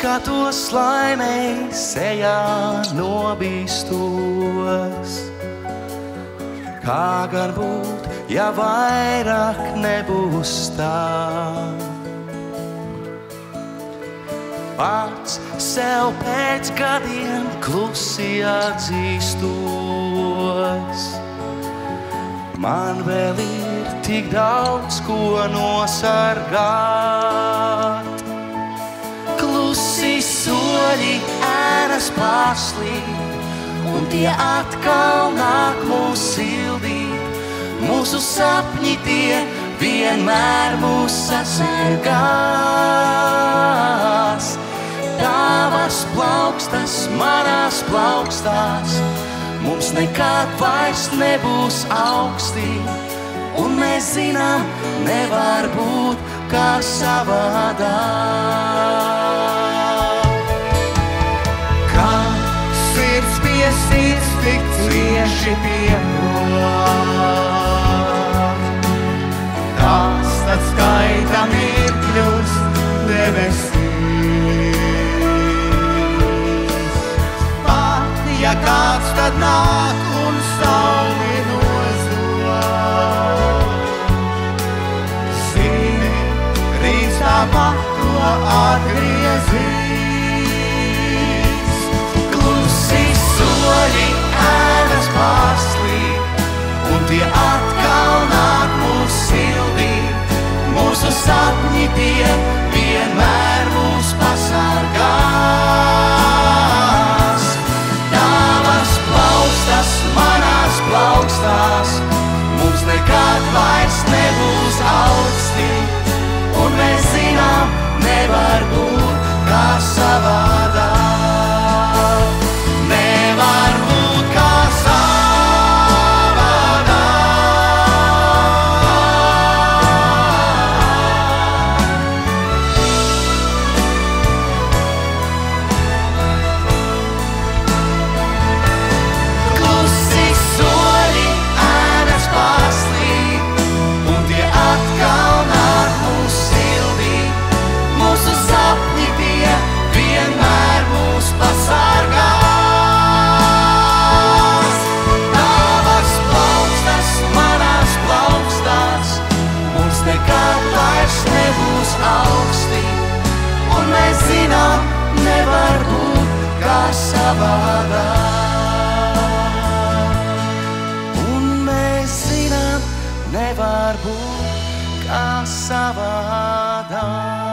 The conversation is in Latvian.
skatos laimei sejā nobīstos. Kā gan būt, ja vairāk nebūs tā? Pats sev pēc gadiem klusi atzīstos. Man vēl ir tik daudz ko nosargāt. Klusi soļi ēnas pārslīd, un tie atkal nāk mūs sildīt. Mūsu sapņi tie vienmēr mūs sasargās. Tavas plaukstas manās plaukstās, mums nekad vairs nebūs augstī, un mēs zinām, nevar būt kā savādāk. Kā sirds pie sirds tik cieši pieklāt, tās tad skaita mirkļus debesīs. Pat ja kāds tad nāk un sauli nozog, zini, rīts tāpat to atgriezīs. Klusi soļi ēnas pārslīd, un tie atkal nāk mūs sildīt. Mūsu sapņi tie vienmēr mūs pasargās. Tavas plaukstas manās plaukstās, mums nekad vairs nebūs augstī, un mēs zinām, nevar būt kā savādāk. Nevar būt kā nevar būt kā savādāk. Un mēs zinām, nevar būt kā savādāk.